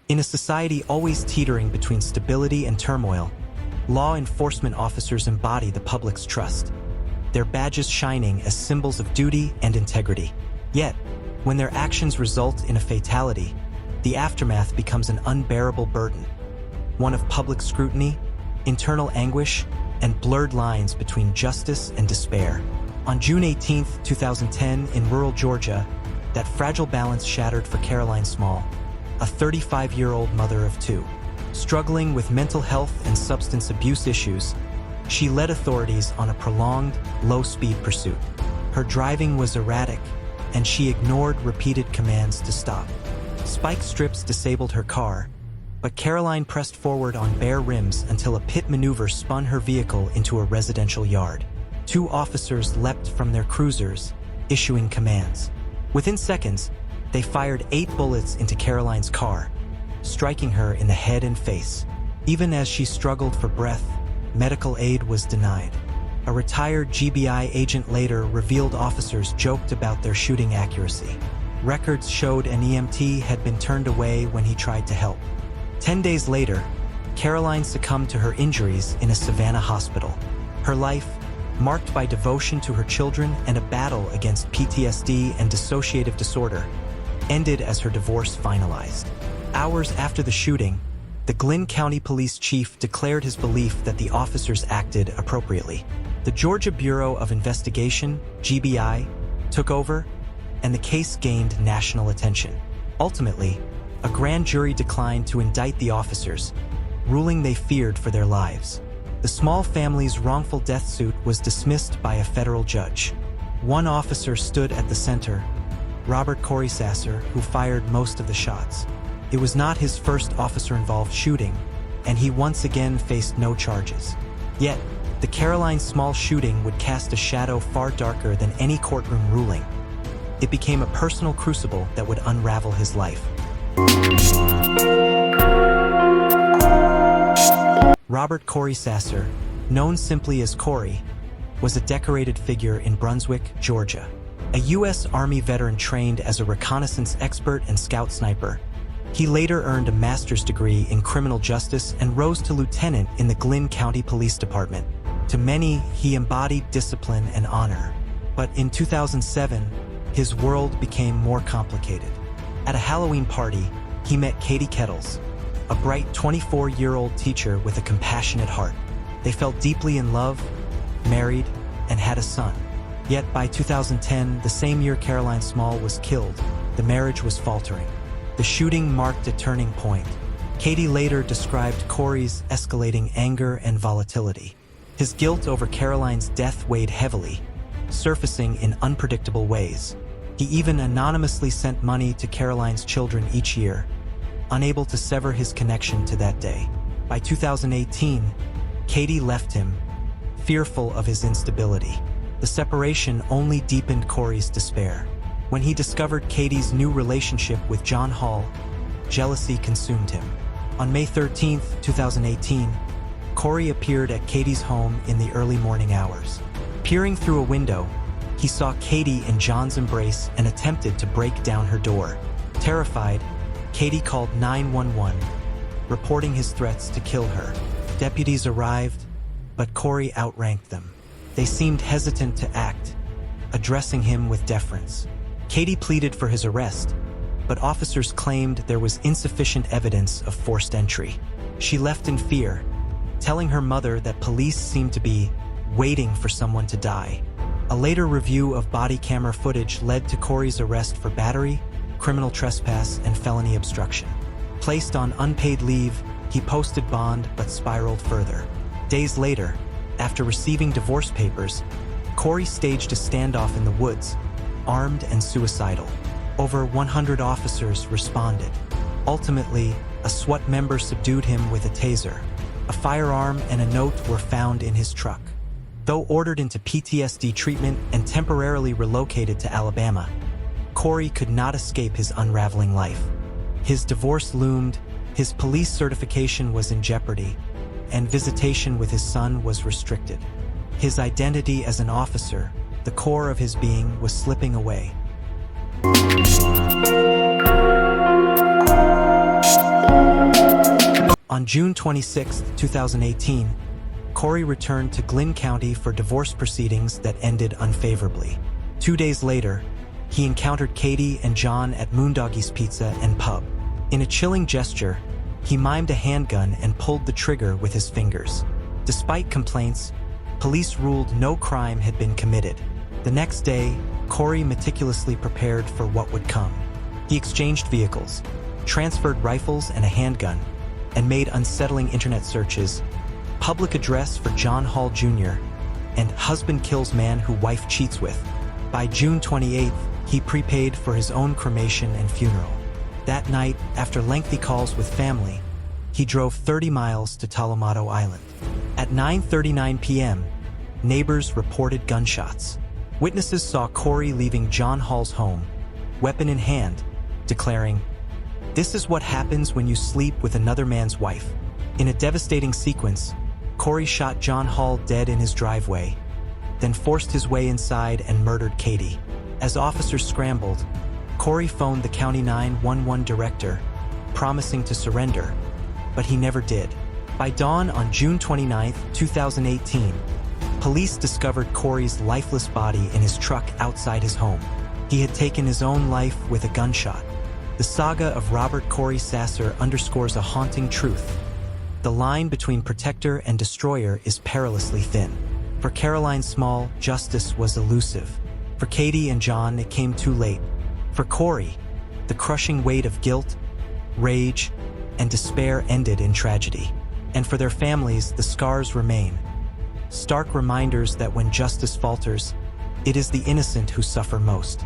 In a society always teetering between stability and turmoil, law enforcement officers embody the public's trust, their badges shining as symbols of duty and integrity. Yet, when their actions result in a fatality, the aftermath becomes an unbearable burden, one of public scrutiny, internal anguish, and blurred lines between justice and despair. On June 18, 2010, in rural Georgia, that fragile balance shattered for Caroline Small, a 35-year-old mother of two. Struggling with mental health and substance abuse issues, she led authorities on a prolonged, low-speed pursuit. Her driving was erratic, and she ignored repeated commands to stop. Spike strips disabled her car, but Caroline pressed forward on bare rims until a pit maneuver spun her vehicle into a residential yard. Two officers leapt from their cruisers, issuing commands. Within seconds, they fired 8 bullets into Caroline's car, striking her in the head and face. Even as she struggled for breath, medical aid was denied. A retired GBI agent later revealed officers joked about their shooting accuracy. Records showed an EMT had been turned away when he tried to help. 10 days later, Caroline succumbed to her injuries in a Savannah hospital. Her life, marked by devotion to her children and a battle against PTSD and dissociative disorder, ended as her divorce finalized. Hours after the shooting, the Glynn County Police Chief declared his belief that the officers acted appropriately. The Georgia Bureau of Investigation, GBI, took over, and the case gained national attention. Ultimately, a grand jury declined to indict the officers, ruling they feared for their lives. The Small family's wrongful death suit was dismissed by a federal judge. One officer stood at the center, Robert Corey Sasser, who fired most of the shots. It was not his first officer-involved shooting, and he once again faced no charges. Yet, the Caroline Small shooting would cast a shadow far darker than any courtroom ruling. It became a personal crucible that would unravel his life. Robert Corey Sasser, known simply as Corey, was a decorated figure in Brunswick, Georgia. A U.S. Army veteran trained as a reconnaissance expert and scout sniper, he later earned a master's degree in criminal justice and rose to lieutenant in the Glynn County Police Department. To many, he embodied discipline and honor. But in 2007, his world became more complicated. At a Halloween party, he met Katie Kettles, a bright 24-year-old teacher with a compassionate heart. They fell deeply in love, married, and had a son. Yet by 2010, the same year Caroline Small was killed, the marriage was faltering. The shooting marked a turning point. Katie later described Corey's escalating anger and volatility. His guilt over Caroline's death weighed heavily, surfacing in unpredictable ways. He even anonymously sent money to Caroline's children each year, unable to sever his connection to that day. By 2018, Katie left him, fearful of his instability. The separation only deepened Corey's despair. When he discovered Katie's new relationship with John Hall, jealousy consumed him. On May 13, 2018, Corey appeared at Katie's home in the early morning hours. Peering through a window, he saw Katie in John's embrace and attempted to break down her door. Terrified, Katie called 911, reporting his threats to kill her. Deputies arrived, but Corey outranked them. They seemed hesitant to act, addressing him with deference. Katie pleaded for his arrest, but officers claimed there was insufficient evidence of forced entry. She left in fear, telling her mother that police seemed to be waiting for someone to die. A later review of body camera footage led to Corey's arrest for battery, criminal trespass, and felony obstruction. Placed on unpaid leave, he posted bond but spiraled further. Days later, after receiving divorce papers, Corey staged a standoff in the woods, armed and suicidal. Over 100 officers responded. Ultimately, a SWAT member subdued him with a taser. A firearm and a note were found in his truck. Though ordered into PTSD treatment and temporarily relocated to Alabama, Corey could not escape his unraveling life. His divorce loomed, his police certification was in jeopardy, and visitation with his son was restricted. His identity as an officer, the core of his being, was slipping away. On June 26, 2018, Corey returned to Glynn County for divorce proceedings that ended unfavorably. 2 days later, he encountered Katie and John at Moondoggies Pizza and Pub. In a chilling gesture, he mimed a handgun and pulled the trigger with his fingers. Despite complaints, police ruled no crime had been committed. The next day, Corey meticulously prepared for what would come. He exchanged vehicles, transferred rifles and a handgun, and made unsettling internet searches, public address for John Hall Jr., and husband kills man who wife cheats with. By June 28th, he prepaid for his own cremation and funeral. That night, after lengthy calls with family, he drove 30 miles to Talamato Island. At 9:39 p.m., neighbors reported gunshots. Witnesses saw Corey leaving John Hall's home, weapon in hand, declaring, "This is what happens when you sleep with another man's wife." In a devastating sequence, Corey shot John Hall dead in his driveway, then forced his way inside and murdered Katie. As officers scrambled, Corey phoned the county 911 director, promising to surrender, but he never did. By dawn on June 29, 2018, police discovered Corey's lifeless body in his truck outside his home. He had taken his own life with a gunshot. The saga of Robert Corey Sasser underscores a haunting truth. The line between protector and destroyer is perilously thin. For Caroline Small, justice was elusive. For Katie and John, it came too late. For Corey, the crushing weight of guilt, rage, and despair ended in tragedy. And for their families, the scars remain. Stark reminders that when justice falters, it is the innocent who suffer most.